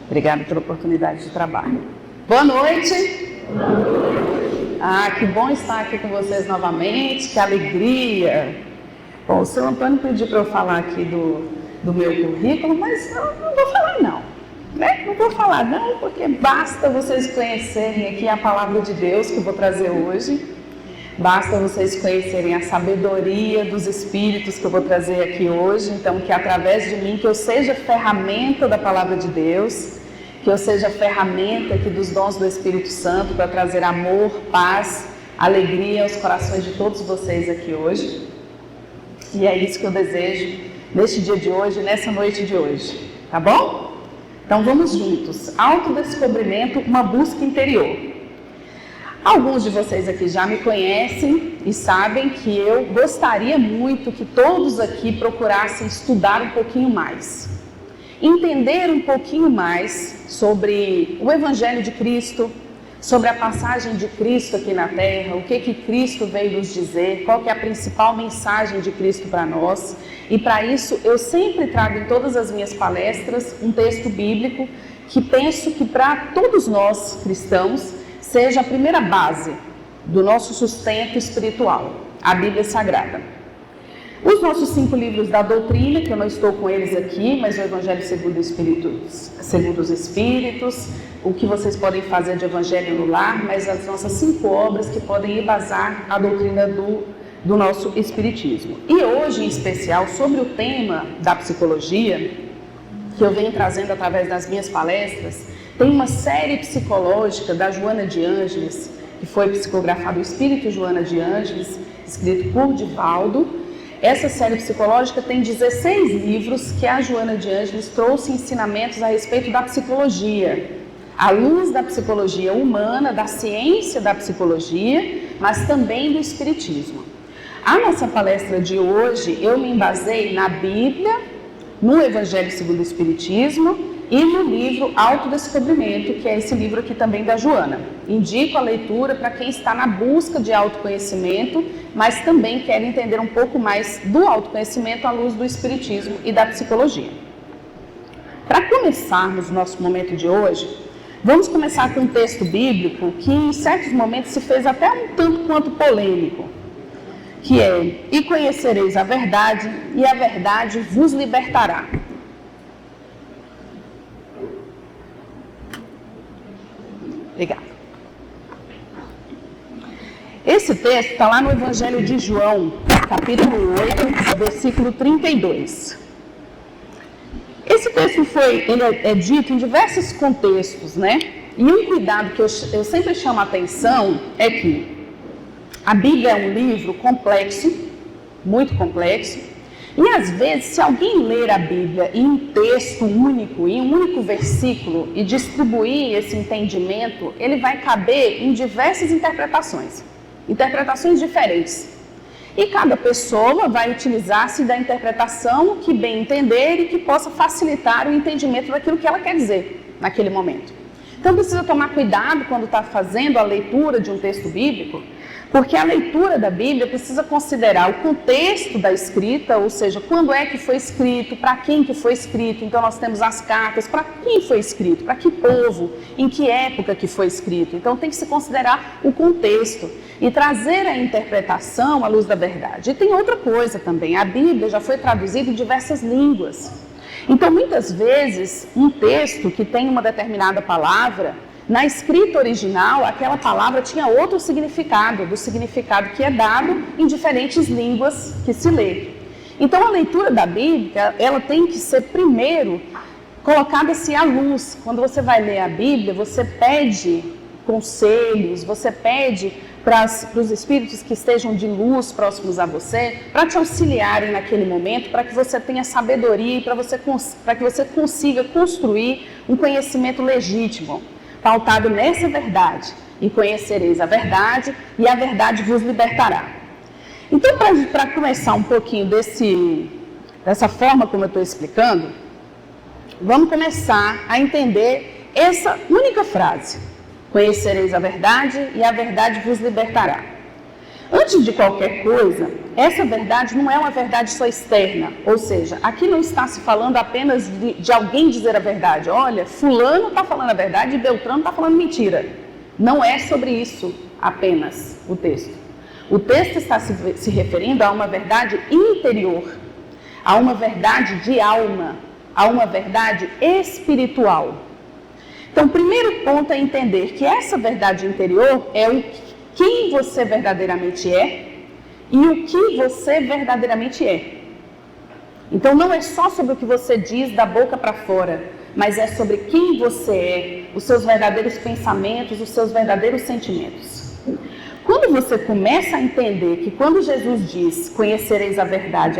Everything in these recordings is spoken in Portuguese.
Obrigada pela oportunidade de trabalho. Boa noite. Que bom estar aqui com vocês novamente, que alegria. Bom, o seu Antônio pediu para eu falar aqui do meu currículo, mas eu não vou falar não, né? Não vou falar não, porque basta vocês conhecerem aqui a palavra de Deus que eu vou trazer hoje. Basta vocês conhecerem a sabedoria dos Espíritos que eu vou trazer aqui hoje. Então, que através de mim, que eu seja ferramenta da palavra de Deus, que eu seja ferramenta aqui dos dons do Espírito Santo para trazer amor, paz, alegria aos corações de todos vocês aqui hoje. E é isso que eu desejo neste dia de hoje, nessa noite de hoje. Tá bom? Então, vamos juntos. Autodescobrimento, uma busca interior. Alguns de vocês aqui já me conhecem e sabem que eu gostaria muito que todos aqui procurassem estudar um pouquinho mais, entender um pouquinho mais sobre o Evangelho de Cristo, sobre a passagem de Cristo aqui na Terra, o que Cristo veio nos dizer, qual que é a principal mensagem de Cristo para nós. E para isso eu sempre trago em todas as minhas palestras um texto bíblico que penso que para todos nós cristãos seja a primeira base do nosso sustento espiritual, a Bíblia Sagrada. Os nossos 5 livros da doutrina, que eu não estou com eles aqui, mas o Evangelho segundo os Espíritos, o que vocês podem fazer de Evangelho no lar, mas as nossas 5 obras que podem embasar a doutrina do nosso Espiritismo. E hoje, em especial, sobre o tema da psicologia, que eu venho trazendo através das minhas palestras, tem uma série psicológica da Joana de Ângeles, que foi psicografado o Espírito Joana de Ângeles, escrito por Divaldo. Essa série psicológica tem 16 livros que a Joana de Ângeles trouxe ensinamentos a respeito da psicologia, à luz da psicologia humana, da ciência da psicologia, mas também do Espiritismo. A nossa palestra de hoje, eu me embasei na Bíblia, no Evangelho segundo o Espiritismo, e no livro Autodescobrimento, que é esse livro aqui também da Joana. Indico a leitura para quem está na busca de autoconhecimento, mas também quer entender um pouco mais do autoconhecimento à luz do Espiritismo e da psicologia. Para começarmos o nosso momento de hoje, vamos começar com um texto bíblico que em certos momentos se fez até um tanto quanto polêmico, que é: "E conhecereis a verdade, e a verdade vos libertará." Obrigada. Esse texto está lá no Evangelho de João, capítulo 8, versículo 32. Esse texto ele é dito em diversos contextos, né? E um cuidado que eu sempre chamo a atenção é que a Bíblia é um livro complexo, muito complexo, e às vezes, se alguém ler a Bíblia em um texto único, em um único versículo, e distribuir esse entendimento, ele vai caber em diversas interpretações diferentes. E cada pessoa vai utilizar-se da interpretação que bem entender e que possa facilitar o entendimento daquilo que ela quer dizer naquele momento. Então precisa tomar cuidado quando está fazendo a leitura de um texto bíblico, porque a leitura da Bíblia precisa considerar o contexto da escrita, ou seja, quando é que foi escrito, para quem que foi escrito. Então nós temos as cartas, para quem foi escrito, para que povo, em que época que foi escrito. Então tem que se considerar o contexto e trazer a interpretação à luz da verdade. E tem outra coisa também, a Bíblia já foi traduzida em diversas línguas. Então muitas vezes um texto que tem uma determinada palavra, na escrita original, aquela palavra tinha outro significado, do significado que é dado em diferentes línguas que se lê. Então, a leitura da Bíblia, ela tem que ser primeiro colocada-se à luz. Quando você vai ler a Bíblia, você pede conselhos, você pede para os espíritos que estejam de luz próximos a você, para te auxiliarem naquele momento, para que você tenha sabedoria e para que você consiga construir um conhecimento legítimo, pautado nessa verdade. E conhecereis a verdade, e a verdade vos libertará. Então, para começar um pouquinho dessa forma como eu estou explicando, vamos começar a entender essa única frase: conhecereis a verdade, e a verdade vos libertará. Antes de qualquer coisa, essa verdade não é uma verdade só externa, ou seja, aqui não está se falando apenas de alguém dizer a verdade. Olha, fulano está falando a verdade e Beltrano está falando mentira. Não é sobre isso apenas o texto. O texto está se referindo a uma verdade interior, a uma verdade de alma, a uma verdade espiritual. Então, o primeiro ponto é entender que essa verdade interior é quem você verdadeiramente é e o que você verdadeiramente é. Então, não é só sobre o que você diz da boca para fora, mas é sobre quem você é, os seus verdadeiros pensamentos, os seus verdadeiros sentimentos. Quando você começa a entender que quando Jesus diz, conhecereis a verdade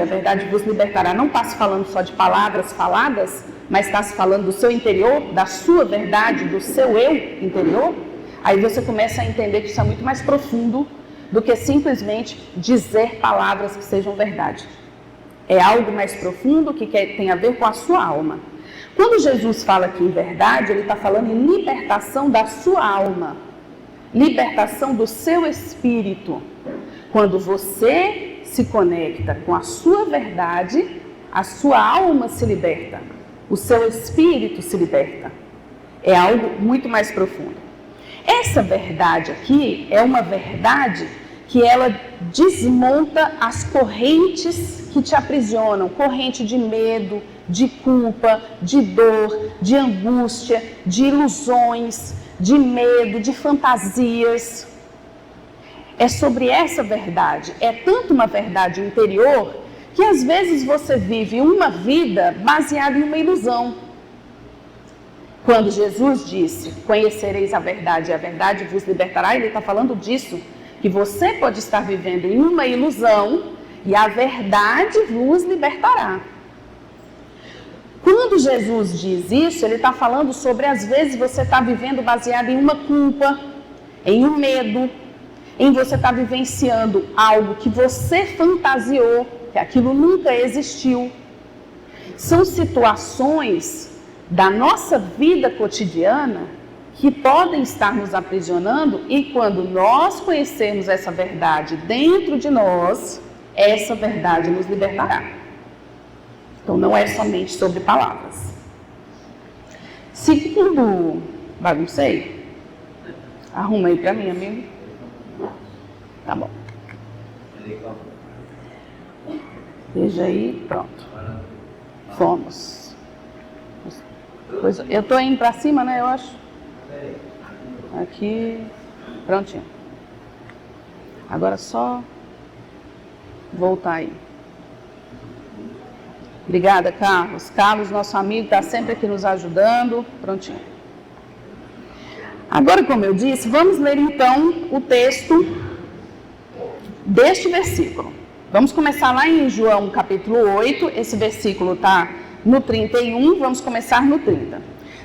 vos libertará, não está se falando só de palavras faladas, mas está se falando do seu interior, da sua verdade, do seu eu interior, aí você começa a entender que isso é muito mais profundo do que simplesmente dizer palavras que sejam verdade. É algo mais profundo que tem a ver com a sua alma. Quando Jesus fala aqui em verdade, ele está falando em libertação da sua alma, libertação do seu espírito. Quando você se conecta com a sua verdade, a sua alma se liberta, o seu espírito se liberta. É algo muito mais profundo. Essa verdade aqui é uma verdade que ela desmonta as correntes que te aprisionam, corrente de medo, de culpa, de dor, de angústia, de ilusões, de medo, de fantasias. É sobre essa verdade. É tanto uma verdade interior que às vezes você vive uma vida baseada em uma ilusão. Quando Jesus disse, conhecereis a verdade e a verdade vos libertará, ele está falando disso, que você pode estar vivendo em uma ilusão e a verdade vos libertará. Quando Jesus diz isso, ele está falando sobre, às vezes, você está vivendo baseado em uma culpa, em um medo, em você estar vivenciando algo que você fantasiou, que aquilo nunca existiu. São situações da nossa vida cotidiana que podem estar nos aprisionando e quando nós conhecermos essa verdade dentro de nós, essa verdade nos libertará. Então, não é somente sobre palavras. Segundo, baguncei? Arruma aí para mim, amigo. Tá bom. Veja aí, pronto. Fomos. Eu estou indo para cima, né, eu acho? Aqui, prontinho. Agora só voltar aí. Obrigada, Carlos. Carlos, nosso amigo, está sempre aqui nos ajudando. Prontinho. Agora, como eu disse, vamos ler então o texto deste versículo. Vamos começar lá em João capítulo 8. Esse versículo está no 31, vamos começar no 30.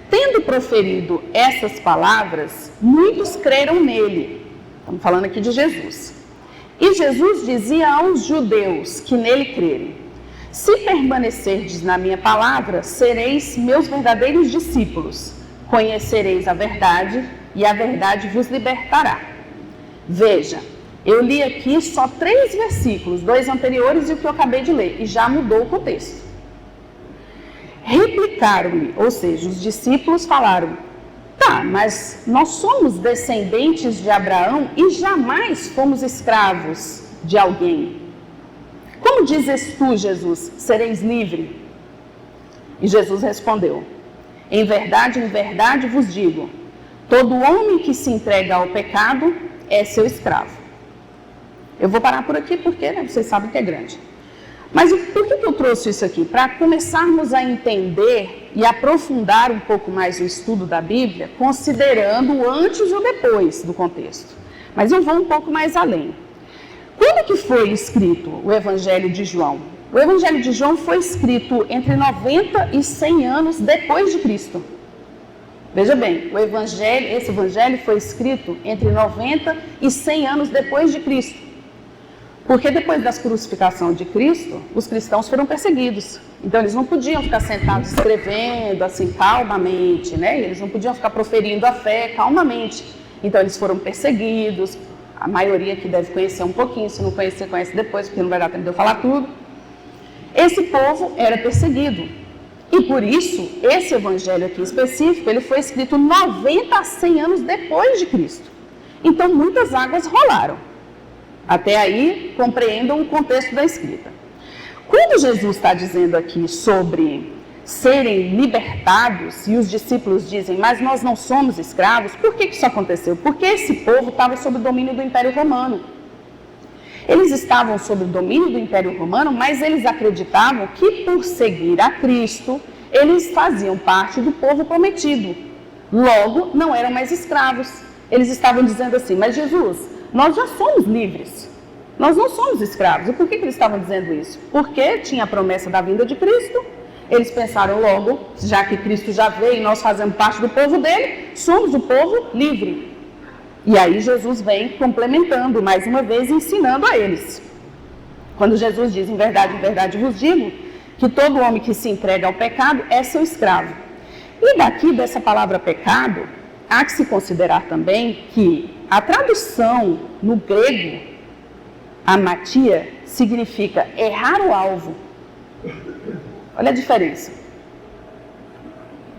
Tendo proferido essas palavras, muitos creram nele. Estamos falando aqui de Jesus. E Jesus dizia aos judeus que nele crerem: se permanecerdes na minha palavra, sereis meus verdadeiros discípulos. Conhecereis a verdade e a verdade vos libertará. Veja, eu li aqui só 3 versículos, 2 anteriores e o que eu acabei de ler, e já mudou o contexto. Replicaram-lhe, ou seja, os discípulos falaram: tá, mas nós somos descendentes de Abraão e jamais fomos escravos de alguém. Como dizes tu, Jesus, sereis livre? E Jesus respondeu: em verdade vos digo, todo homem que se entrega ao pecado é seu escravo. Eu vou parar por aqui porque vocês sabem que é grande. Mas por que eu trouxe isso aqui? Para começarmos a entender e aprofundar um pouco mais o estudo da Bíblia, considerando o antes e o depois do contexto. Mas eu vou um pouco mais além. Quando que foi escrito o Evangelho de João? O Evangelho de João foi escrito entre 90 e 100 anos depois de Cristo. Veja bem, esse Evangelho foi escrito entre 90 e 100 anos depois de Cristo. Porque depois da crucificação de Cristo, os cristãos foram perseguidos. Então, eles não podiam ficar sentados escrevendo assim calmamente, né? Eles não podiam ficar proferindo a fé calmamente. Então, eles foram perseguidos, a maioria aqui deve conhecer um pouquinho, se não conhecer, conhece depois, porque não vai dar tempo de eu falar tudo. Esse povo era perseguido. E por isso, esse evangelho aqui específico, ele foi escrito 90 a 100 anos depois de Cristo. Então, muitas águas rolaram. Até aí, compreendam o contexto da escrita. Quando Jesus está dizendo aqui sobre serem libertados, e os discípulos dizem, mas nós não somos escravos, por que isso aconteceu? Porque esse povo estava sob o domínio do Império Romano. Eles estavam sob o domínio do Império Romano, mas eles acreditavam que por seguir a Cristo, eles faziam parte do povo prometido. Logo, não eram mais escravos. Eles estavam dizendo assim, mas Jesus, nós já somos livres. Nós não somos escravos. E por que eles estavam dizendo isso? Porque tinha a promessa da vinda de Cristo. Eles pensaram logo, já que Cristo já veio e nós fazemos parte do povo dele, somos o povo livre. E aí Jesus vem complementando, mais uma vez, ensinando a eles. Quando Jesus diz, em verdade vos digo, que todo homem que se entrega ao pecado é seu escravo. E daqui, dessa palavra pecado, há que se considerar também que a tradução no grego, amatia, significa errar o alvo. Olha a diferença.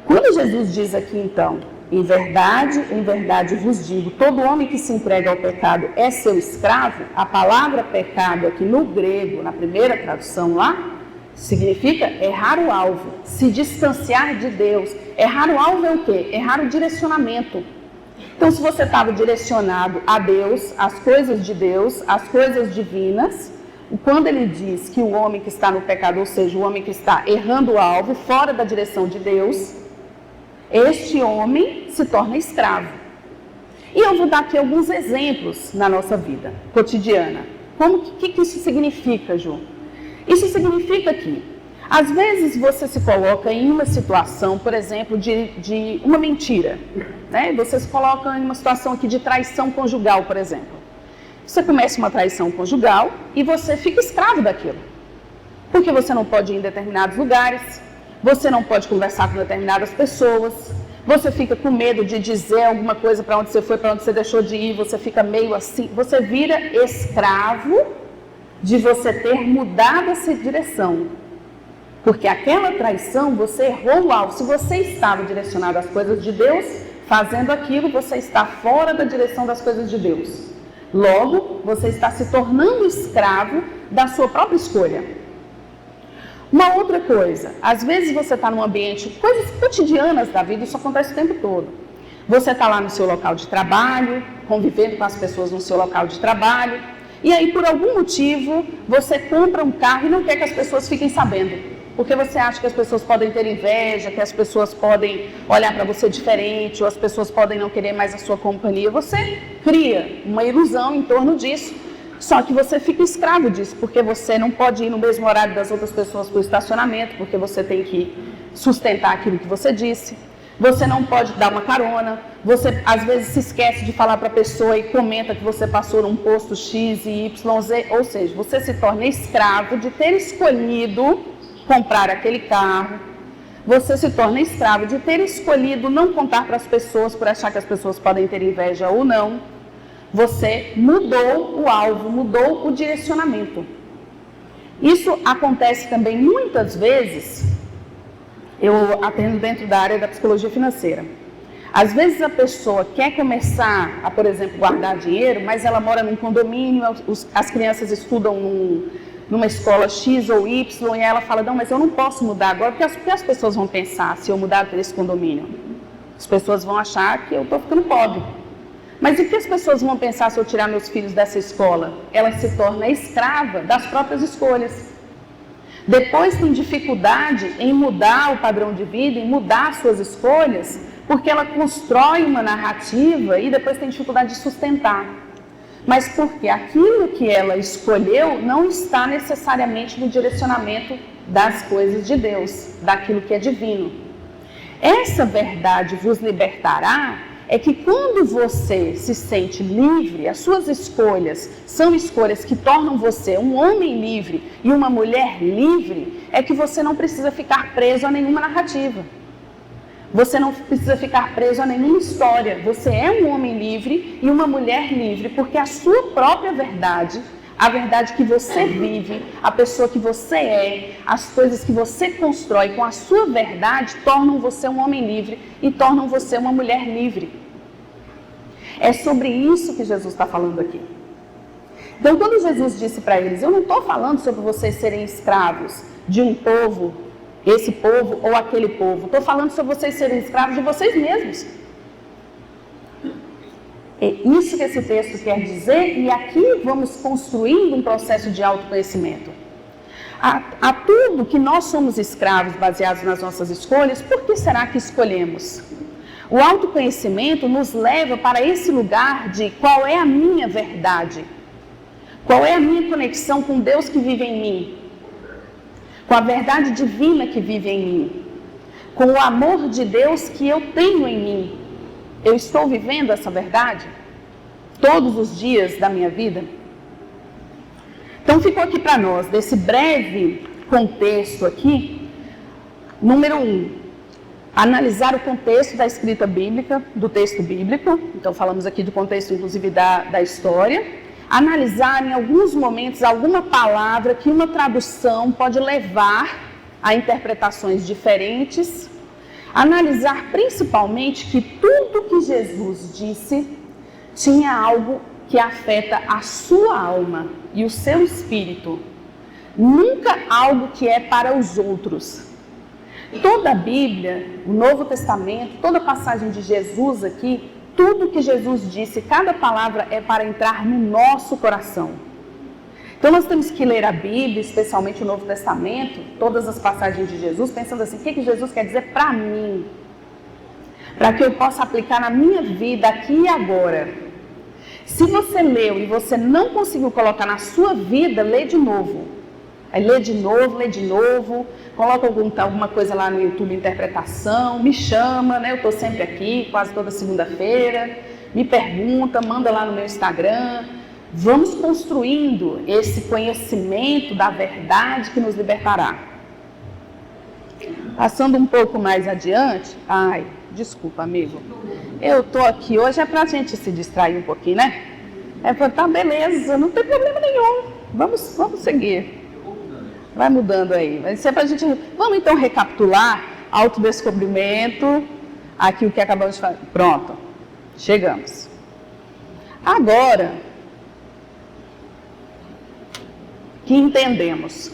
Quando Jesus diz aqui, então, em verdade vos digo, todo homem que se entrega ao pecado é seu escravo, a palavra pecado aqui no grego, na primeira tradução lá, significa errar o alvo, se distanciar de Deus. Errar o alvo é o quê? Errar o direcionamento. Então, se você estava direcionado a Deus, às coisas de Deus, às coisas divinas, quando ele diz que o homem que está no pecado, ou seja, o homem que está errando o alvo, fora da direção de Deus, este homem se torna escravo. E eu vou dar aqui alguns exemplos na nossa vida cotidiana. O que isso significa, Ju? Isso significa que, às vezes, você se coloca em uma situação, por exemplo, de uma mentira. Né? Você se coloca em uma situação aqui de traição conjugal, por exemplo. Você começa uma traição conjugal e você fica escravo daquilo. Porque você não pode ir em determinados lugares, você não pode conversar com determinadas pessoas, você fica com medo de dizer alguma coisa para onde você foi, para onde você deixou de ir, você fica meio assim, você vira escravo de você ter mudado essa direção. Porque aquela traição, você errou o alvo. Se você estava direcionado às coisas de Deus, fazendo aquilo, você está fora da direção das coisas de Deus. Logo, você está se tornando escravo da sua própria escolha. Uma outra coisa, às vezes você está num ambiente, coisas cotidianas da vida, isso acontece o tempo todo. Você está lá no seu local de trabalho, convivendo com as pessoas no seu local de trabalho, e aí por algum motivo você compra um carro e não quer que as pessoas fiquem sabendo. Porque você acha que as pessoas podem ter inveja, que as pessoas podem olhar para você diferente, ou as pessoas podem não querer mais a sua companhia. Você cria uma ilusão em torno disso, só que você fica escravo disso, porque você não pode ir no mesmo horário das outras pessoas para o estacionamento, porque você tem que sustentar aquilo que você disse. Você não pode dar uma carona, você às vezes se esquece de falar para a pessoa e comenta que você passou num posto X e YZ, ou seja, você se torna escravo de ter escolhido comprar aquele carro, você se torna escravo de ter escolhido não contar para as pessoas por achar que as pessoas podem ter inveja ou não. Você mudou o alvo, mudou o direcionamento. Isso acontece também muitas vezes, eu atendo dentro da área da psicologia financeira. Às vezes a pessoa quer começar a, por exemplo, guardar dinheiro, mas ela mora num condomínio, as crianças estudam numa escola X ou Y, e ela fala, não, mas eu não posso mudar agora, porque as pessoas vão pensar se eu mudar para esse condomínio? As pessoas vão achar que eu estou ficando pobre. Mas o que as pessoas vão pensar se eu tirar meus filhos dessa escola? Ela se torna escrava das próprias escolhas. Depois tem dificuldade em mudar o padrão de vida, em mudar suas escolhas, porque ela constrói uma narrativa e depois tem dificuldade de sustentar. Mas porque aquilo que ela escolheu não está necessariamente no direcionamento das coisas de Deus, daquilo que é divino. Essa verdade vos libertará é que quando você se sente livre, as suas escolhas são escolhas que tornam você um homem livre e uma mulher livre, é que você não precisa ficar preso a nenhuma narrativa. Você não precisa ficar preso a nenhuma história. Você é um homem livre e uma mulher livre, porque a sua própria verdade, a verdade que você vive, a pessoa que você é, as coisas que você constrói com a sua verdade, tornam você um homem livre e tornam você uma mulher livre. É sobre isso que Jesus está falando aqui. Então, quando Jesus disse para eles, eu não estou falando sobre vocês serem escravos de um povo, esse povo ou aquele povo. Estou falando sobre vocês serem escravos de vocês mesmos. É isso que esse texto quer dizer, e aqui vamos construindo um processo de autoconhecimento. A tudo que nós somos escravos baseados nas nossas escolhas, por que será que escolhemos? O autoconhecimento nos leva para esse lugar de qual é a minha verdade, qual é a minha conexão com Deus que vive em mim, com a verdade divina que vive em mim, com o amor de Deus que eu tenho em mim. Eu estou vivendo essa verdade todos os dias da minha vida? Então ficou aqui para nós, desse breve contexto aqui, número 1, analisar o contexto da escrita bíblica, do texto bíblico. Então falamos aqui do contexto inclusive da história. Analisar em alguns momentos alguma palavra que uma tradução pode levar a interpretações diferentes. Analisar principalmente que tudo que Jesus disse tinha algo que afeta a sua alma e o seu espírito. Nunca algo que é para os outros. Toda a Bíblia, o Novo Testamento, toda a passagem de Jesus aqui, tudo que Jesus disse, cada palavra é para entrar no nosso coração. Então nós temos que ler a Bíblia, especialmente o Novo Testamento, todas as passagens de Jesus, pensando assim, o que Jesus quer dizer para mim? Para que eu possa aplicar na minha vida aqui e agora. Se você leu e você não conseguiu colocar na sua vida, lê de novo. Aí lê de novo, coloca alguma coisa lá no YouTube, interpretação, me chama, né? Eu estou sempre aqui, quase toda segunda-feira, me pergunta, manda lá no meu Instagram. Vamos construindo esse conhecimento da verdade que nos libertará. Passando um pouco mais adiante, desculpa, amigo, eu estou aqui hoje é para a gente se distrair um pouquinho, né? É para tá, beleza, não tem problema nenhum, vamos seguir. Vai mudando aí. Vai ser pra gente. Vamos então recapitular autodescobrimento. Aqui o que acabamos de falar. Pronto. Chegamos. Agora que entendemos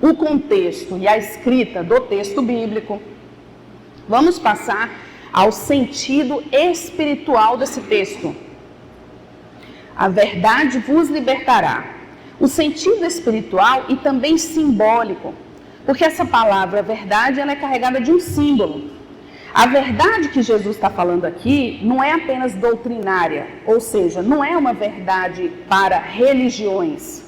o contexto e a escrita do texto bíblico, vamos passar ao sentido espiritual desse texto. A verdade vos libertará. O sentido espiritual e também simbólico, porque essa palavra verdade ela é carregada de um símbolo. A verdade que Jesus está falando aqui não é apenas doutrinária, ou seja, não é uma verdade para religiões.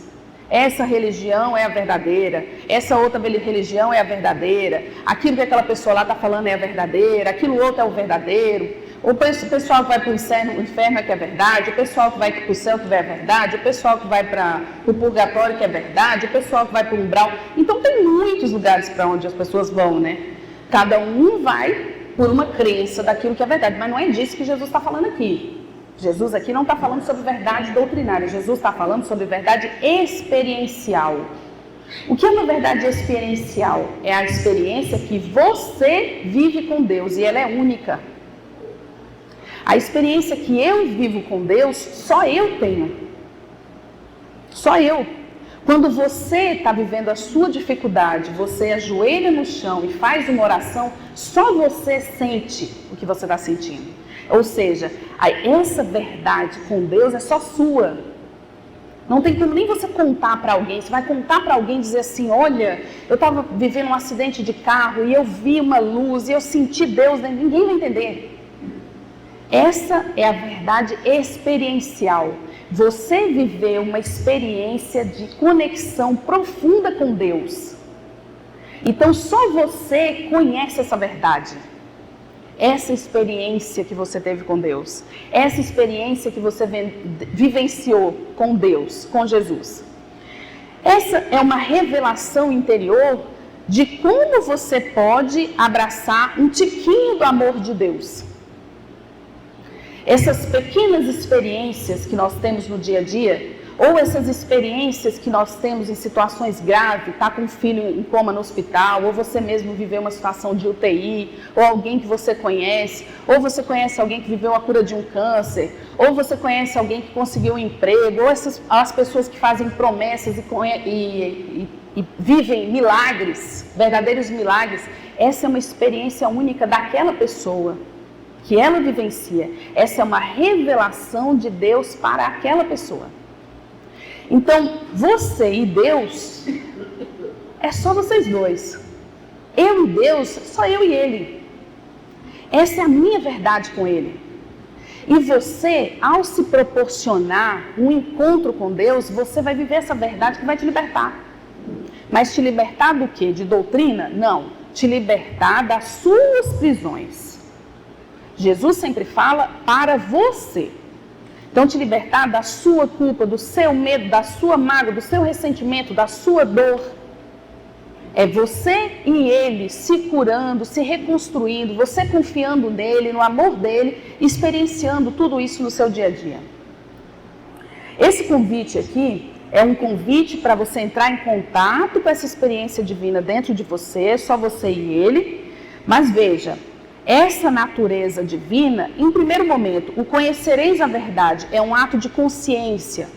Essa religião é a verdadeira, essa outra religião é a verdadeira, aquilo que aquela pessoa lá está falando é a verdadeira, aquilo outro é o verdadeiro. O pessoal que vai para o inferno é que é verdade, o pessoal que vai para o céu que é verdade, o pessoal que vai para o purgatório que é verdade, o pessoal que vai para o umbral. Então tem muitos lugares para onde as pessoas vão, né? Cada um vai por uma crença daquilo que é verdade, mas não é disso que Jesus está falando aqui. Jesus aqui não está falando sobre verdade doutrinária, Jesus está falando sobre verdade experiencial. O que é uma verdade experiencial? É a experiência que você vive com Deus e ela é única. A experiência que eu vivo com Deus, só eu tenho. Só eu. Quando você está vivendo a sua dificuldade, você ajoelha no chão e faz uma oração, só você sente o que você está sentindo. Ou seja, essa verdade com Deus é só sua. Não tem como nem você contar para alguém. Você vai contar para alguém e dizer assim, olha, eu estava vivendo um acidente de carro e eu vi uma luz e eu senti Deus, ninguém vai entender. Essa é a verdade experiencial. Você viveu uma experiência de conexão profunda com Deus. Então só você conhece essa verdade. Essa experiência que você teve com Deus. Essa experiência que você vivenciou com Deus, com Jesus. Essa é uma revelação interior de como você pode abraçar um tiquinho do amor de Deus. Essas pequenas experiências que nós temos no dia a dia, ou essas experiências que nós temos em situações graves, está com um filho em coma no hospital, ou você mesmo viveu uma situação de UTI, ou alguém que você conhece, ou você conhece alguém que viveu a cura de um câncer, ou você conhece alguém que conseguiu um emprego, ou as pessoas que fazem promessas e vivem milagres, verdadeiros milagres. Essa é uma experiência única daquela pessoa, que ela vivencia. Essa é uma revelação de Deus para aquela pessoa. Então, você e Deus, é só vocês dois. Eu e Deus, só eu e Ele. Essa é a minha verdade com Ele. E você, ao se proporcionar um encontro com Deus, você vai viver essa verdade que vai te libertar. Mas te libertar do quê? De doutrina? Não. Te libertar das suas prisões. Jesus sempre fala para você. Então, te libertar da sua culpa, do seu medo, da sua mágoa, do seu ressentimento, da sua dor. É você e Ele se curando, se reconstruindo, você confiando nele, no amor dele, experienciando tudo isso no seu dia a dia. Esse convite aqui é um convite para você entrar em contato com essa experiência divina dentro de você, só você e Ele. Mas veja, essa natureza divina, em primeiro momento, o conhecereis a verdade é um ato de consciência.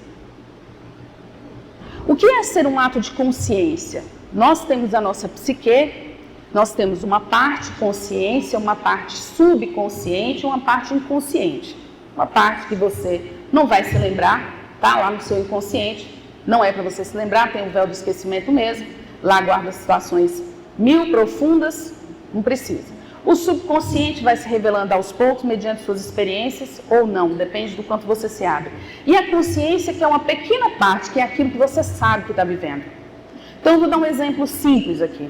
O que é ser um ato de consciência? Nós temos a nossa psique, nós temos uma parte consciência, uma parte subconsciente, uma parte inconsciente. Uma parte que você não vai se lembrar, está lá no seu inconsciente, não é para você se lembrar, tem o véu do esquecimento mesmo, lá guarda situações mil profundas, não precisa. O subconsciente vai se revelando aos poucos, mediante suas experiências, ou não, depende do quanto você se abre. E a consciência, que é uma pequena parte, que é aquilo que você sabe que está vivendo. Então, eu vou dar um exemplo simples aqui.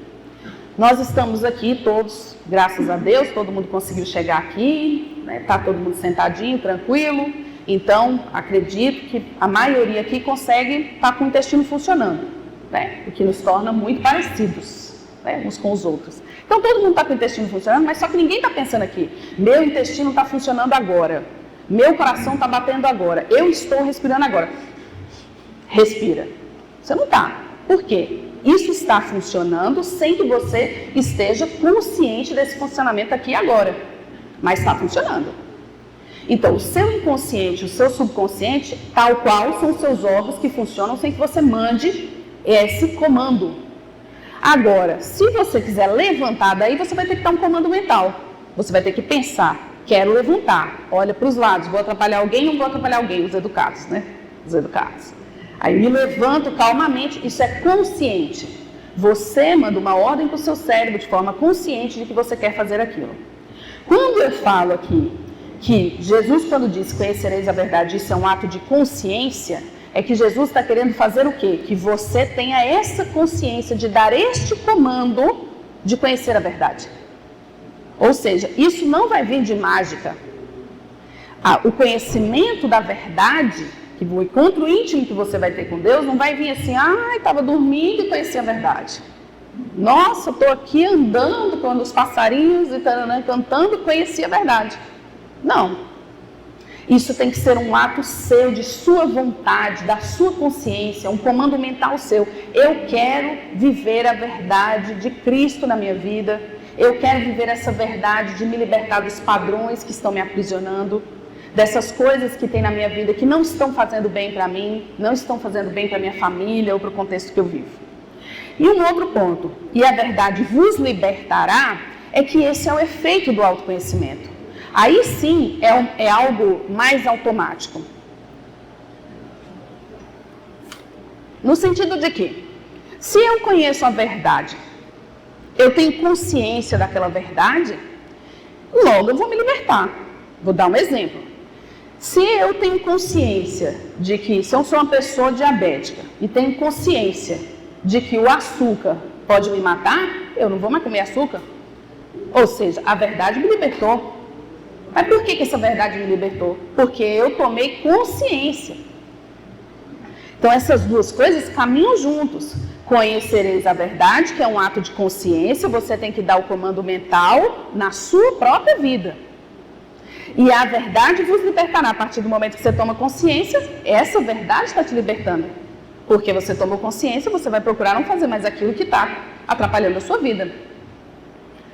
Nós estamos aqui todos, graças a Deus, todo mundo conseguiu chegar aqui, está todo mundo sentadinho, tranquilo. Então, acredito que a maioria aqui consegue estar com o intestino funcionando, o que nos torna muito parecidos, uns com os outros. Então, todo mundo está com o intestino funcionando, mas só que ninguém está pensando aqui, meu intestino está funcionando agora, meu coração está batendo agora, eu estou respirando agora. Respira. Você não está. Por quê? Isso está funcionando sem que você esteja consciente desse funcionamento aqui e agora, mas está funcionando. Então, o seu inconsciente, o seu subconsciente, tal qual são os seus órgãos que funcionam sem que você mande esse comando. Agora, se você quiser levantar daí, você vai ter que dar um comando mental. Você vai ter que pensar, quero levantar, olha para os lados, vou atrapalhar alguém ou não vou atrapalhar alguém, os educados, Os educados. Aí me levanto calmamente, isso é consciente. Você manda uma ordem para o seu cérebro de forma consciente de que você quer fazer aquilo. Quando eu falo aqui que Jesus, quando disse conhecereis a verdade, isso é um ato de consciência, é que Jesus está querendo fazer o quê? Que você tenha essa consciência de dar este comando de conhecer a verdade. Ou seja, isso não vai vir de mágica. O conhecimento da verdade, que o encontro íntimo que você vai ter com Deus, não vai vir assim, estava dormindo e conheci a verdade. Nossa, estou aqui andando com os passarinhos e cantando e conheci a verdade. Não. Isso tem que ser um ato seu, de sua vontade, da sua consciência, um comando mental seu. Eu quero viver a verdade de Cristo na minha vida. Eu quero viver essa verdade de me libertar dos padrões que estão me aprisionando, dessas coisas que tem na minha vida que não estão fazendo bem para mim, não estão fazendo bem para minha família ou para o contexto que eu vivo. E um outro ponto, e a verdade vos libertará, é que esse é o efeito do autoconhecimento. Aí sim é algo mais automático. No sentido de que, se eu conheço a verdade, eu tenho consciência daquela verdade, logo eu vou me libertar. Vou dar um exemplo. Se eu tenho consciência de que, se eu sou uma pessoa diabética e tenho consciência de que o açúcar pode me matar, eu não vou mais comer açúcar. Ou seja, a verdade me libertou. Mas por que essa verdade me libertou? Porque eu tomei consciência. Então essas duas coisas caminham juntos. Conhecereis a verdade, que é um ato de consciência, você tem que dar o comando mental na sua própria vida. E a verdade vos libertará. A partir do momento que você toma consciência, essa verdade está te libertando. Porque você tomou consciência, você vai procurar não fazer mais aquilo que está atrapalhando a sua vida.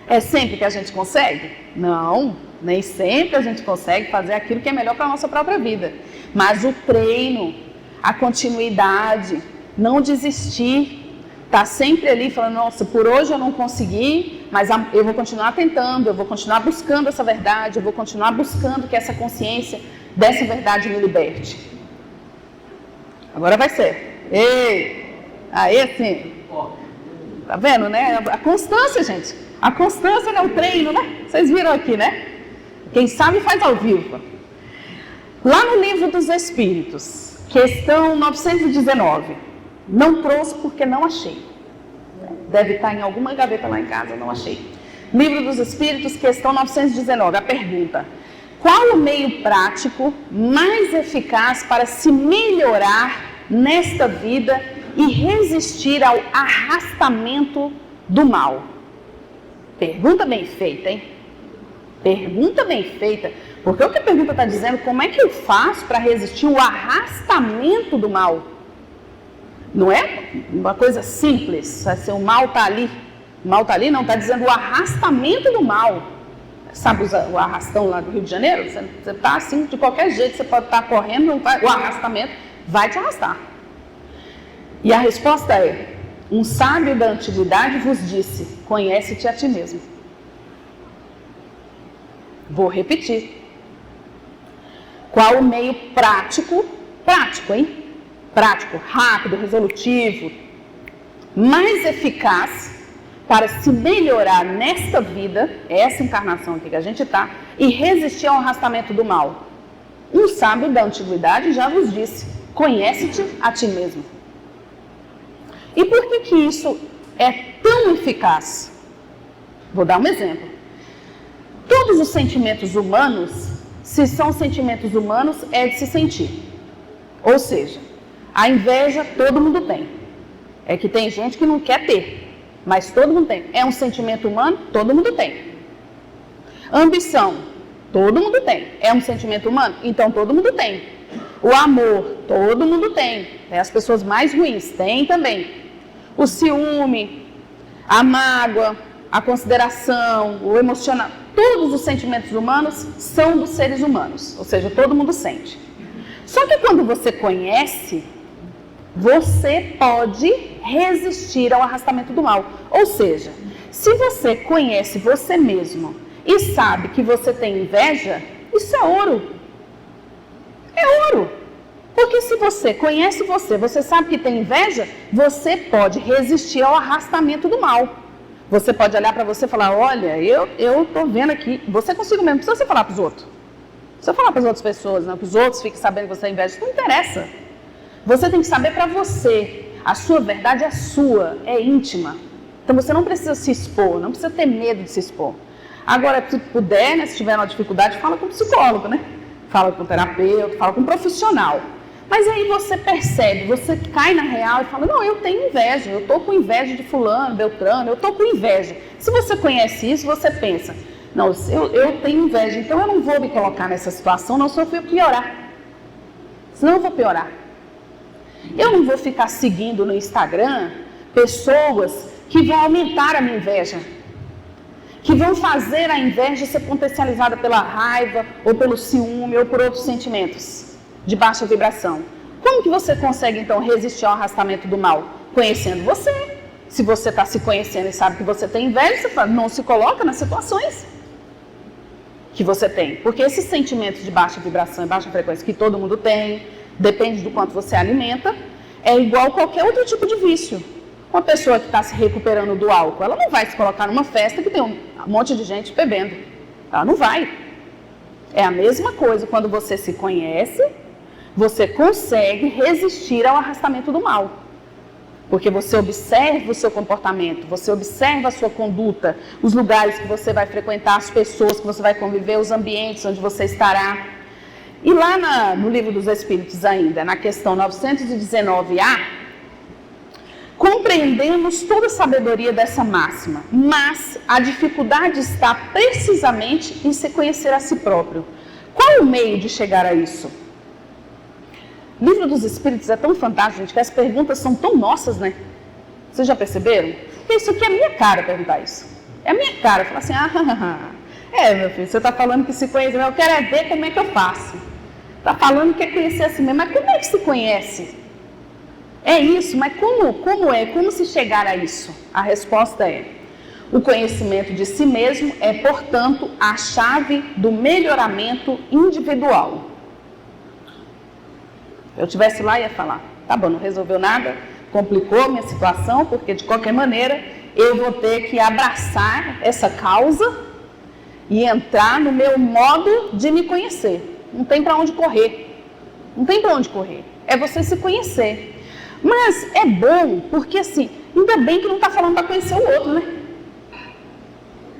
É sempre que a gente consegue? Não, nem sempre a gente consegue fazer aquilo que é melhor para a nossa própria vida. Mas o treino, a continuidade, não desistir, tá sempre ali falando, nossa, por hoje eu não consegui, mas eu vou continuar tentando, eu vou continuar buscando essa verdade, eu vou continuar buscando que essa consciência dessa verdade me liberte. Agora vai ser. Ei! Aí assim, tá vendo, né? A constância, gente. A constância é o treino, né? Vocês viram aqui, né? Quem sabe faz ao vivo. Lá no Livro dos Espíritos, questão 919. Não trouxe porque não achei. Deve estar em alguma gaveta lá em casa, não achei. Livro dos Espíritos, questão 919. A pergunta: qual o meio prático mais eficaz para se melhorar nesta vida e resistir ao arrastamento do mal? Pergunta bem feita, hein? Pergunta bem feita. Porque o que a pergunta está dizendo, como é que eu faço para resistir ao arrastamento do mal? Não é uma coisa simples, assim, o mal está ali. O mal está ali, não, está dizendo o arrastamento do mal. Sabe o arrastão lá do Rio de Janeiro? Você está assim, de qualquer jeito, você pode estar correndo, o arrastamento vai te arrastar. E a resposta é: um sábio da antiguidade vos disse, conhece-te a ti mesmo. Vou repetir. Qual o meio prático, hein? Prático, rápido, resolutivo, mais eficaz para se melhorar nesta vida, essa encarnação aqui que a gente está, e resistir ao arrastamento do mal? Um sábio da antiguidade já vos disse, conhece-te a ti mesmo. E por que isso é tão eficaz? Vou dar um exemplo. Todos os sentimentos humanos, se são sentimentos humanos, é de se sentir. Ou seja, a inveja todo mundo tem. É que tem gente que não quer ter, mas todo mundo tem. É um sentimento humano? Todo mundo tem. Ambição? Todo mundo tem. É um sentimento humano? Então todo mundo tem. O amor? Todo mundo tem. As pessoas mais ruins têm também. O ciúme, a mágoa, a consideração, o emocional. Todos os sentimentos humanos são dos seres humanos. Ou seja, todo mundo sente. Só que quando você conhece, você pode resistir ao arrastamento do mal. Ou seja, se você conhece você mesmo e sabe que você tem inveja, isso é ouro. É ouro. Porque se você conhece você sabe que tem inveja, você pode resistir ao arrastamento do mal. Você pode olhar para você e falar, olha, eu estou vendo aqui, você consigo mesmo, não precisa você falar para os outros. Não precisa falar para as outras pessoas, não, que os outros fiquem sabendo que você tem inveja, isso não interessa. Você tem que saber para você, a sua verdade é sua, é íntima. Então você não precisa se expor, não precisa ter medo de se expor. Agora, se puder, né, se tiver uma dificuldade, fala com o psicólogo, né? Fala com o terapeuta, fala com um profissional. Mas aí você percebe, você cai na real e fala, não, eu tenho inveja, eu estou com inveja de fulano, beltrano, eu estou com inveja. Se você conhece isso, você pensa, não, eu tenho inveja, então eu não vou me colocar nessa situação, não, só vou piorar. Senão eu vou piorar. Eu não vou ficar seguindo no Instagram pessoas que vão aumentar a minha inveja, que vão fazer a inveja ser potencializada pela raiva, ou pelo ciúme, ou por outros sentimentos de baixa vibração. Como que você consegue, então, resistir ao arrastamento do mal? Conhecendo você. Se você está se conhecendo e sabe que você tem inveja, você não se coloca nas situações que você tem. Porque esses sentimentos de baixa vibração e baixa frequência que todo mundo tem, depende do quanto você alimenta, é igual a qualquer outro tipo de vício. Uma pessoa que está se recuperando do álcool, ela não vai se colocar numa festa que tem um monte de gente bebendo. Ela não vai. É a mesma coisa quando você se conhece, você consegue resistir ao arrastamento do mal. Porque você observa o seu comportamento, você observa a sua conduta, os lugares que você vai frequentar, as pessoas que você vai conviver, os ambientes onde você estará. E lá no Livro dos Espíritos ainda, na questão 919A, Compreendemos toda a sabedoria dessa máxima, mas a dificuldade está precisamente em se conhecer a si próprio. Qual é o meio de chegar a isso? O Livro dos Espíritos é tão fantástico, gente, que as perguntas são tão nossas, né? Vocês já perceberam? Isso aqui é a minha cara perguntar isso. É a minha cara, falar assim, meu filho, você está falando que se conhece, eu quero é ver como é que eu faço. Está falando que quer conhecer a si mesmo, mas como é que se conhece? É isso, mas como se chegar a isso? A resposta é, o conhecimento de si mesmo é, portanto, a chave do melhoramento individual. Se eu estivesse lá, ia falar, tá bom, não resolveu nada, complicou minha situação, porque de qualquer maneira eu vou ter que abraçar essa causa e entrar no meu modo de me conhecer. Não tem para onde correr. Não tem para onde correr. É você se conhecer. Mas é bom, porque assim, ainda bem que não está falando para conhecer o outro, né?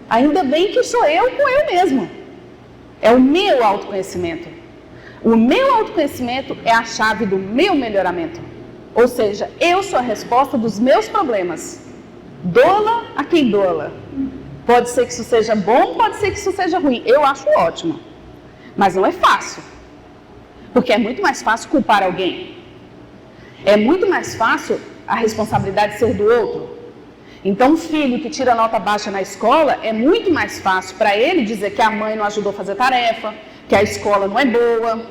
Ainda bem que sou eu com eu mesmo. É o meu autoconhecimento. O meu autoconhecimento é a chave do meu melhoramento. Ou seja, eu sou a resposta dos meus problemas. Dola a quem dola. Pode ser que isso seja bom, pode ser que isso seja ruim. Eu acho ótimo. Mas não é fácil. Porque é muito mais fácil culpar alguém. É muito mais fácil a responsabilidade ser do outro. Então, um filho que tira nota baixa na escola, é muito mais fácil para ele dizer que a mãe não ajudou a fazer tarefa, que a escola não é boa,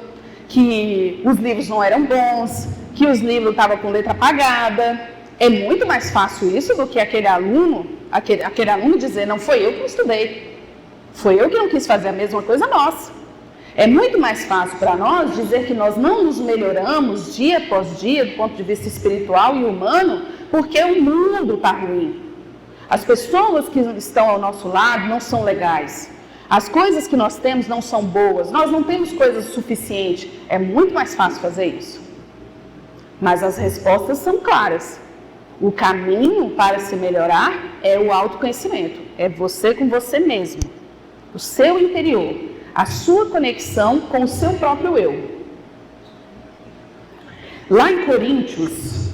que os livros não eram bons, que os livros estavam com letra apagada. É muito mais fácil isso do que aquele aluno dizer, não foi eu que não estudei, foi eu que não quis fazer a mesma coisa nossa. É muito mais fácil para nós dizer que nós não nos melhoramos dia após dia do ponto de vista espiritual e humano porque o mundo está ruim. As pessoas que estão ao nosso lado não são legais. As coisas que nós temos não são boas. Nós não temos coisas suficientes. É muito mais fácil fazer isso. Mas as respostas são claras. O caminho para se melhorar é o autoconhecimento. É você com você mesmo. O seu interior. A sua conexão com o seu próprio eu. Lá em Coríntios,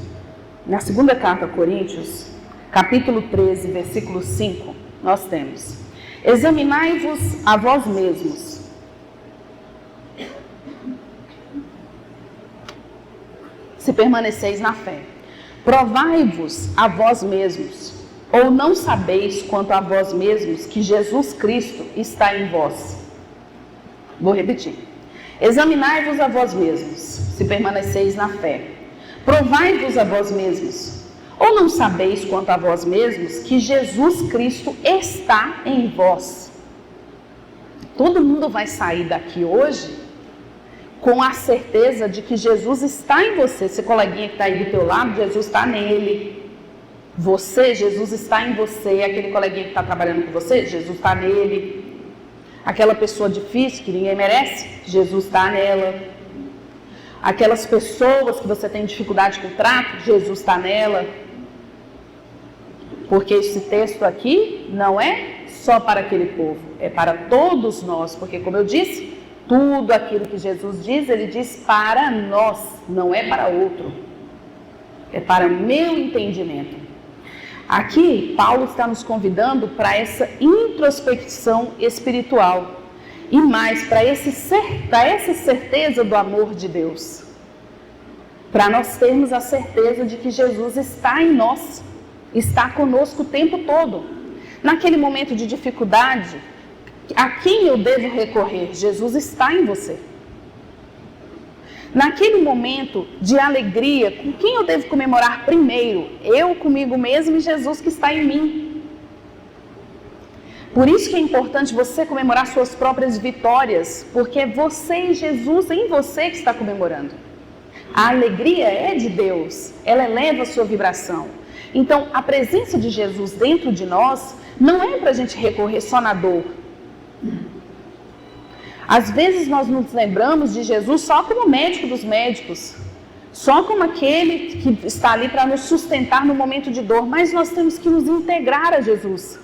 na segunda carta a Coríntios, capítulo 13, versículo 5, nós temos: examinai-vos a vós mesmos. Se permaneceis na fé. Provai-vos a vós mesmos, ou não sabeis quanto a vós mesmos que Jesus Cristo está em vós. Vou repetir. Examinai-vos a vós mesmos, se permaneceis na fé. Provai-vos a vós mesmos. Ou não sabeis quanto a vós mesmos que Jesus Cristo está em vós? Todo mundo vai sair daqui hoje com a certeza de que Jesus está em você. Esse coleguinha que está aí do teu lado, Jesus está nele. Você, Jesus está em você. E aquele coleguinha que está trabalhando com você, Jesus está nele. Aquela pessoa difícil que ninguém merece, Jesus está nela. Aquelas pessoas que você tem dificuldade com o trato, Jesus está nela. Porque esse texto aqui não é só para aquele povo, é para todos nós. Porque, como eu disse, tudo aquilo que Jesus diz, ele diz para nós, não é para outro. É para o meu entendimento. Aqui, Paulo está nos convidando para essa introspecção espiritual e mais para essa certeza do amor de Deus. Para nós termos a certeza de que Jesus está em nós, está conosco o tempo todo. Naquele momento de dificuldade, a quem eu devo recorrer? Jesus está em você. Naquele momento de alegria, com quem eu devo comemorar primeiro? Eu comigo mesmo e Jesus que está em mim. Por isso que é importante você comemorar suas próprias vitórias, porque é você e Jesus em você que está comemorando. A alegria é de Deus, ela eleva a sua vibração. Então, a presença de Jesus dentro de nós não é para a gente recorrer só na dor. Às vezes nós nos lembramos de Jesus só como médico dos médicos, só como aquele que está ali para nos sustentar no momento de dor, mas nós temos que nos integrar a Jesus.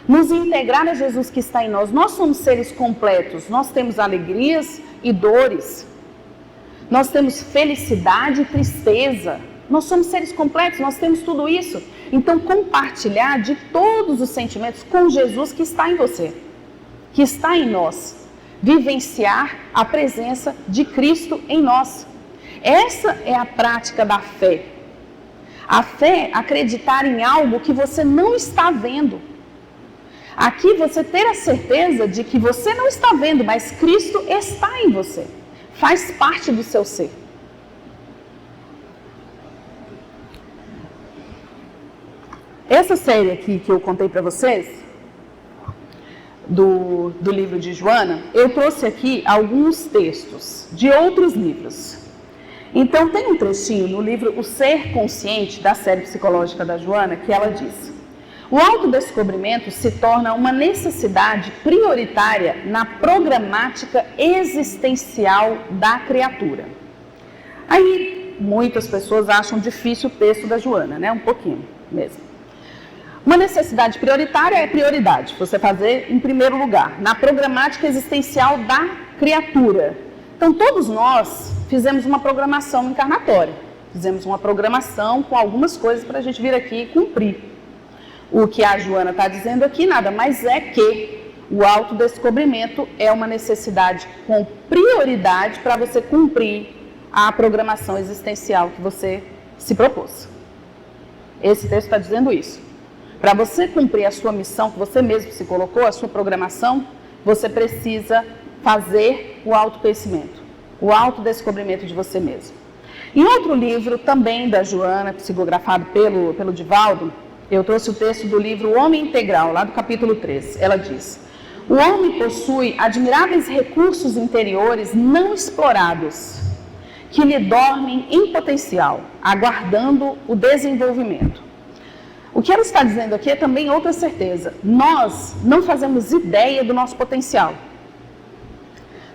Nos integrar a Jesus que está em nós. Nós somos seres completos, nós temos alegrias e dores, nós temos felicidade e tristeza, Nós somos seres completos, nós temos tudo isso. Então, compartilhar de todos os sentimentos com Jesus que está em você, que está em nós. Vivenciar a presença de Cristo em nós. Essa é a prática da fé. A fé é acreditar em algo que você não está vendo. Aqui você ter a certeza de que você não está vendo, mas Cristo está em você. Faz parte do seu ser. Essa série aqui que eu contei para vocês, do livro de Joana, eu trouxe aqui alguns textos de outros livros. Então tem um trechinho no livro O Ser Consciente, da série psicológica da Joana, que ela diz: o autodescobrimento se torna uma necessidade prioritária na programática existencial da criatura. Aí muitas pessoas acham difícil o texto da Joana, né? Um pouquinho mesmo. Uma necessidade prioritária é prioridade, você fazer em primeiro lugar, na programática existencial da criatura. Então, todos nós fizemos uma programação encarnatória, fizemos uma programação com algumas coisas para a gente vir aqui e cumprir. O que a Joana está dizendo aqui nada mais é que o autodescobrimento é uma necessidade com prioridade para você cumprir a programação existencial que você se propôs. Esse texto está dizendo isso. Para você cumprir a sua missão, que você mesmo se colocou, a sua programação, você precisa fazer o autoconhecimento, o autodescobrimento de você mesmo. Em outro livro, também da Joana, psicografado pelo Divaldo, eu trouxe o texto do livro O Homem Integral, lá do capítulo 3. Ela diz: o homem possui admiráveis recursos interiores não explorados, que lhe dormem em potencial, aguardando o desenvolvimento. O que ela está dizendo aqui é também outra certeza. Nós não fazemos ideia do nosso potencial.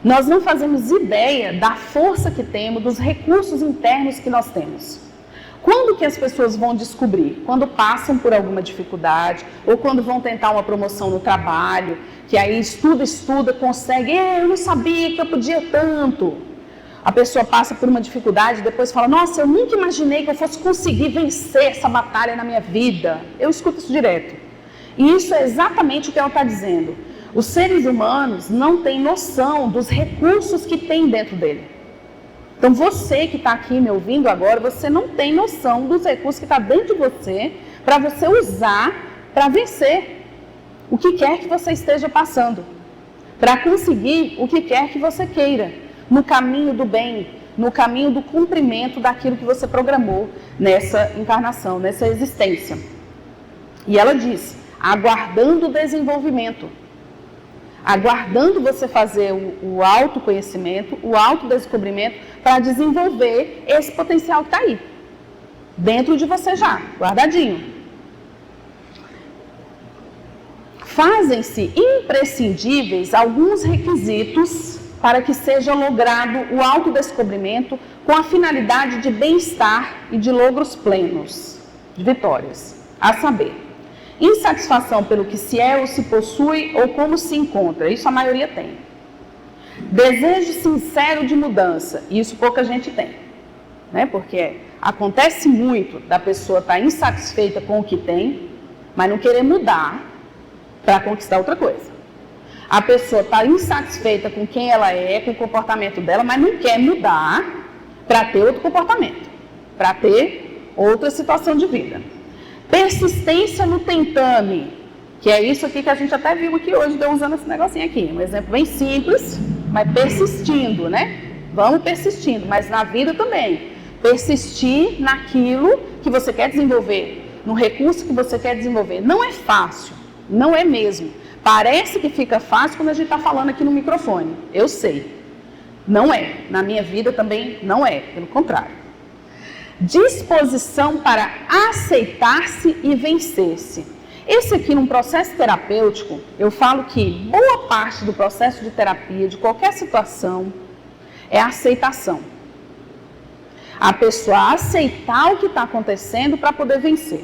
Nós não fazemos ideia da força que temos, dos recursos internos que nós temos. Quando que as pessoas vão descobrir? Quando passam por alguma dificuldade, ou quando vão tentar uma promoção no trabalho, que aí estuda, consegue, eu não sabia que eu podia tanto. A pessoa passa por uma dificuldade e depois fala: nossa, eu nunca imaginei que eu fosse conseguir vencer essa batalha na minha vida. Eu escuto isso direto. E isso é exatamente o que ela está dizendo. Os seres humanos não têm noção dos recursos que tem dentro dele. Então você que está aqui me ouvindo agora, você não tem noção dos recursos que está dentro de você para você usar para vencer o que quer que você esteja passando. Para conseguir o que quer que você queira. No caminho do bem, no caminho do cumprimento daquilo que você programou nessa encarnação, nessa existência. E ela diz, aguardando o desenvolvimento, aguardando você fazer o autoconhecimento, o autodescobrimento, para desenvolver esse potencial que está aí, dentro de você já, guardadinho. Fazem-se imprescindíveis alguns requisitos para que seja logrado o autodescobrimento com a finalidade de bem-estar e de logros plenos, de vitórias, a saber, insatisfação pelo que se é ou se possui ou como se encontra, isso a maioria tem. Desejo sincero de mudança, isso pouca gente tem, né? Porque acontece muito da pessoa estar insatisfeita com o que tem, mas não querer mudar para conquistar outra coisa. A pessoa está insatisfeita com quem ela é, com o comportamento dela, mas não quer mudar para ter outro comportamento, para ter outra situação de vida. Persistência no tentame, que é isso aqui que a gente até viu aqui hoje, estou usando esse negocinho aqui, um exemplo bem simples, mas persistindo, né? Vamos persistindo, mas na vida também. Persistir naquilo que você quer desenvolver, no recurso que você quer desenvolver. Não é fácil, não é mesmo. Parece que fica fácil quando a gente está falando aqui no microfone. Eu sei. Não é. Na minha vida também não é. Pelo contrário. Disposição para aceitar-se e vencer-se. Esse aqui, num processo terapêutico, eu falo que boa parte do processo de terapia, de qualquer situação, é a aceitação. A pessoa aceitar o que está acontecendo para poder vencer.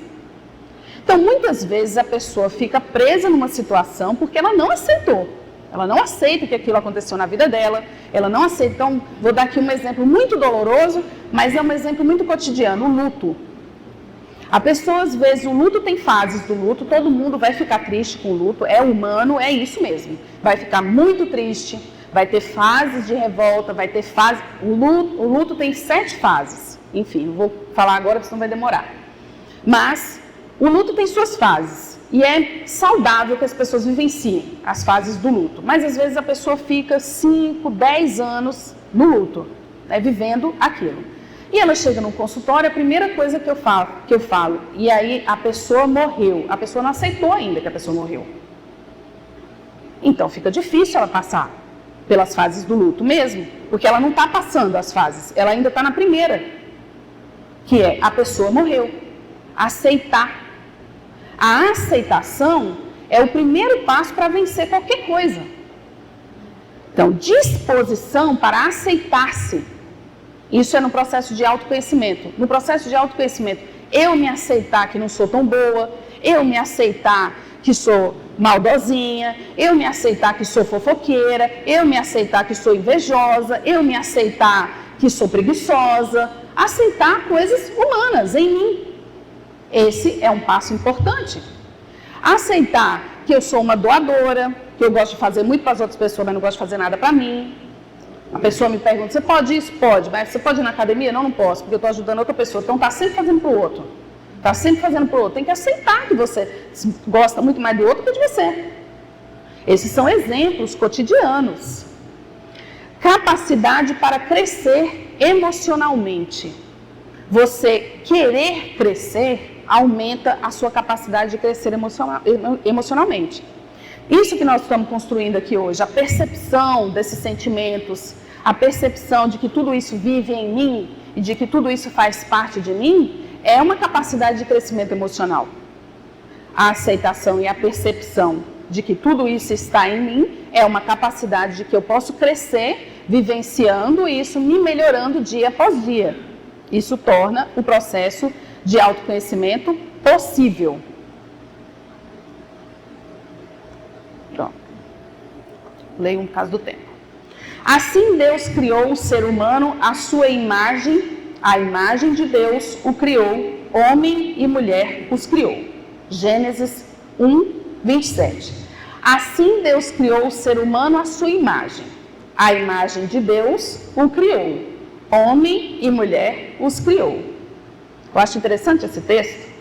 Então, muitas vezes a pessoa fica presa numa situação porque ela não aceitou Ela não aceita que aquilo aconteceu na vida dela, ela não aceita. Então, vou dar aqui um exemplo muito doloroso, mas é um exemplo muito cotidiano, o luto. A pessoa, às vezes, o luto tem fases do luto, todo mundo vai ficar triste com o luto, é humano, é isso mesmo. Vai ficar muito triste, vai ter fases de revolta, vai ter fases... O luto tem 7 fases. Enfim, não vou falar agora, porque senão vai demorar. Mas o luto tem suas fases. E é saudável que as pessoas vivenciem as fases do luto. Mas, às vezes, a pessoa fica 5, 10 anos no luto, né, vivendo aquilo. E ela chega no consultório, a primeira coisa que eu falo, e aí a pessoa morreu. A pessoa não aceitou ainda que a pessoa morreu. Então, fica difícil ela passar pelas fases do luto mesmo, porque ela não está passando as fases, ela ainda está na primeira, que é a pessoa morreu. Aceitar. A aceitação é o primeiro passo para vencer qualquer coisa. Então, disposição para aceitar-se. Isso é no processo de autoconhecimento. No processo de autoconhecimento, eu me aceitar que não sou tão boa, eu me aceitar que sou maldosinha, eu me aceitar que sou fofoqueira, eu me aceitar que sou invejosa, eu me aceitar que sou preguiçosa. Aceitar coisas humanas em mim. Esse é um passo importante. Aceitar que eu sou uma doadora, que eu gosto de fazer muito para as outras pessoas, mas não gosto de fazer nada para mim. A pessoa me pergunta, você pode isso? Pode, mas você pode ir na academia? Não, não posso, porque eu estou ajudando outra pessoa. Então, está sempre fazendo para o outro. Está sempre fazendo para o outro. Tem que aceitar que você gosta muito mais do outro que de você. Esses são exemplos cotidianos. Capacidade para crescer emocionalmente. Você querer crescer aumenta a sua capacidade de crescer emocionalmente. Isso que nós estamos construindo aqui hoje, a percepção desses sentimentos, a percepção de que tudo isso vive em mim e de que tudo isso faz parte de mim, é uma capacidade de crescimento emocional. A aceitação e a percepção de que tudo isso está em mim é uma capacidade de que eu posso crescer vivenciando isso, me melhorando dia após dia. Isso torna o processo de autoconhecimento possível. Pronto. Leio um caso do tempo. Assim Deus criou o ser humano à sua imagem, a imagem de Deus o criou, homem e mulher os criou. Gênesis 1, 27. Assim Deus criou o ser humano à sua imagem, a imagem de Deus o criou, homem e mulher os criou. Eu acho interessante esse texto,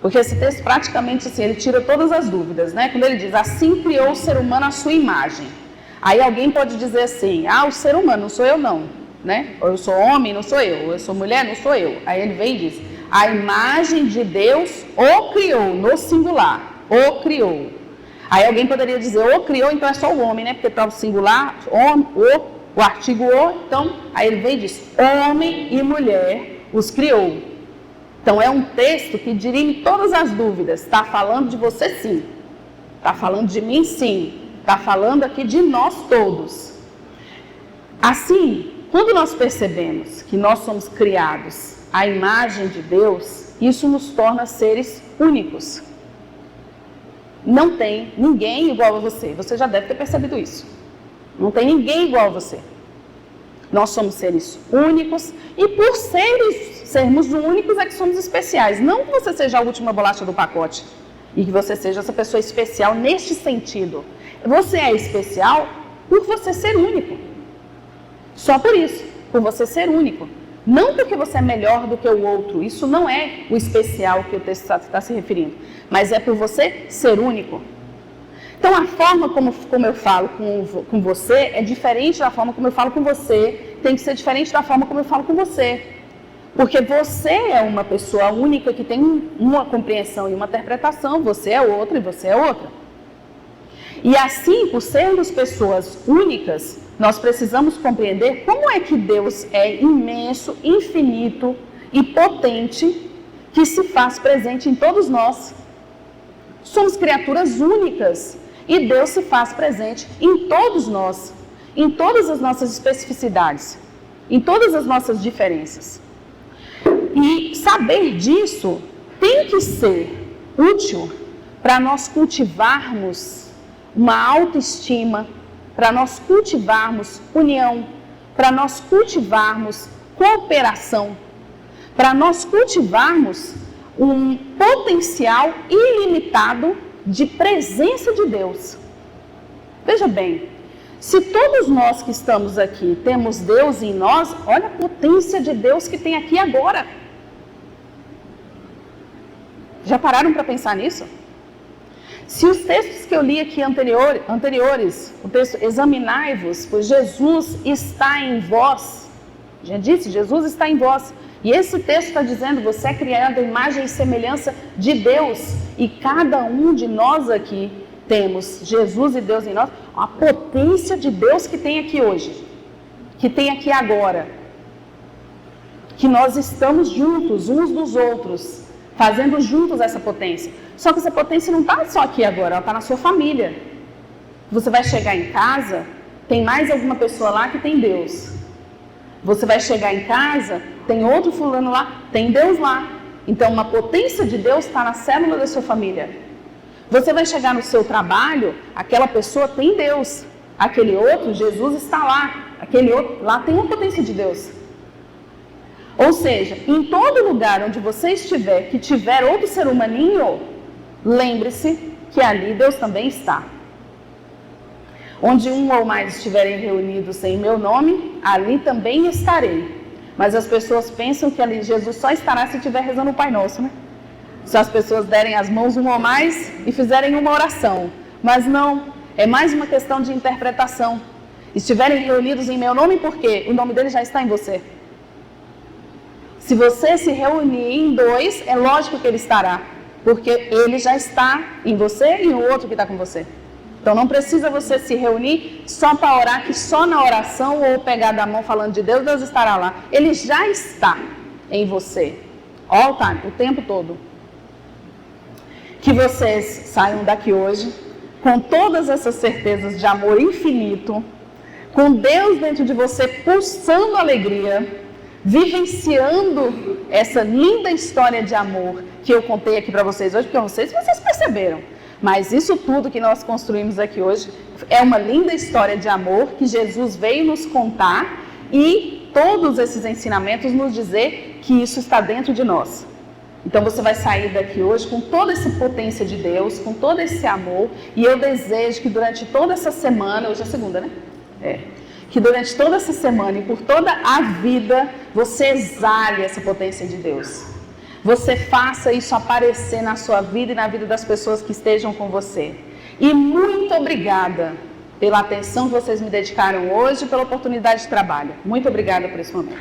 porque esse texto praticamente assim, ele tira todas as dúvidas, né? Quando ele diz, assim criou o ser humano à sua imagem. Aí alguém pode dizer assim, o ser humano, não sou eu não, né? Ou eu sou homem, não sou eu, ou eu sou mulher, não sou eu. Aí ele vem e diz, a imagem de Deus o criou, no singular, o criou. Aí alguém poderia dizer, o criou, então é só o homem, né? Porque está o singular, o artigo o, então, aí ele vem e diz, homem e mulher os criou. Então é um texto que dirime todas as dúvidas, está falando de você sim, está falando de mim sim, está falando aqui de nós todos. Assim, quando nós percebemos que nós somos criados à imagem de Deus, isso nos torna seres únicos. Não tem ninguém igual a você, você já deve ter percebido isso. Não tem ninguém igual a você. Nós somos seres únicos e por sermos únicos é que somos especiais. Não que você seja a última bolacha do pacote e que você seja essa pessoa especial neste sentido. Você é especial por você ser único. Só por isso, por você ser único. Não porque você é melhor do que o outro. Isso não é o especial que o texto está se referindo. Mas é por você ser único. Então, a forma como eu falo com você é diferente da forma como eu falo com você. Tem que ser diferente da forma como eu falo com você. Porque você é uma pessoa única que tem uma compreensão e uma interpretação. Você é outra e você é outra. E assim, por sermos pessoas únicas, nós precisamos compreender como é que Deus é imenso, infinito e potente, que se faz presente em todos nós. Somos criaturas únicas e Deus se faz presente em todos nós, em todas as nossas especificidades, em todas as nossas diferenças. E saber disso tem que ser útil para nós cultivarmos uma autoestima, para nós cultivarmos união, para nós cultivarmos cooperação, para nós cultivarmos um potencial ilimitado de presença de Deus. Veja bem, se todos nós que estamos aqui temos Deus em nós, olha a potência de Deus que tem aqui agora. Já pararam para pensar nisso? Se os textos que eu li aqui anteriores, o texto examinai-vos, pois Jesus está em vós. Já disse, Jesus está em vós. E esse texto está dizendo, você é criado à imagem e semelhança de Deus. E cada um de nós aqui temos Jesus e Deus em nós, a potência de Deus que tem aqui hoje, que tem aqui agora. Que nós estamos juntos, uns dos outros, fazendo juntos essa potência. Só que essa potência não está só aqui agora, ela está na sua família. Você vai chegar em casa, tem mais alguma pessoa lá que tem Deus. Você vai chegar em casa, tem outro fulano lá, tem Deus lá. Então uma potência de Deus está na célula da sua família. Você vai chegar no seu trabalho, aquela pessoa tem Deus. Aquele outro, Jesus está lá. Aquele outro, lá tem uma potência de Deus. Ou seja, em todo lugar onde você estiver, que tiver outro ser humaninho, lembre-se que ali Deus também está. Onde um ou mais estiverem reunidos em meu nome, ali também estarei. Mas as pessoas pensam que ali Jesus só estará se estiver rezando o Pai Nosso, né? Se as pessoas derem as mãos um ou mais e fizerem uma oração. Mas não, é mais uma questão de interpretação. Estiverem reunidos em meu nome, por quê? O nome dele já está em você. Se você se reunir em dois, é lógico que ele estará. Porque ele já está em você e o outro que está com você. Então não precisa você se reunir só para orar, que só na oração ou pegar da mão falando de Deus, Deus estará lá. Ele já está em você. All time, o tempo todo. Que vocês saiam daqui hoje com todas essas certezas de amor infinito, com Deus dentro de você pulsando alegria, vivenciando essa linda história de amor que eu contei aqui para vocês hoje, porque eu não sei se vocês perceberam, mas isso tudo que nós construímos aqui hoje é uma linda história de amor que Jesus veio nos contar e todos esses ensinamentos nos dizer que isso está dentro de nós. Então você vai sair daqui hoje com toda essa potência de Deus, com todo esse amor, e eu desejo que durante toda essa semana, hoje é segunda, né? Que durante toda essa semana e por toda a vida, você exale essa potência de Deus. Você faça isso aparecer na sua vida e na vida das pessoas que estejam com você. E muito obrigada pela atenção que vocês me dedicaram hoje e pela oportunidade de trabalho. Muito obrigada por esse momento.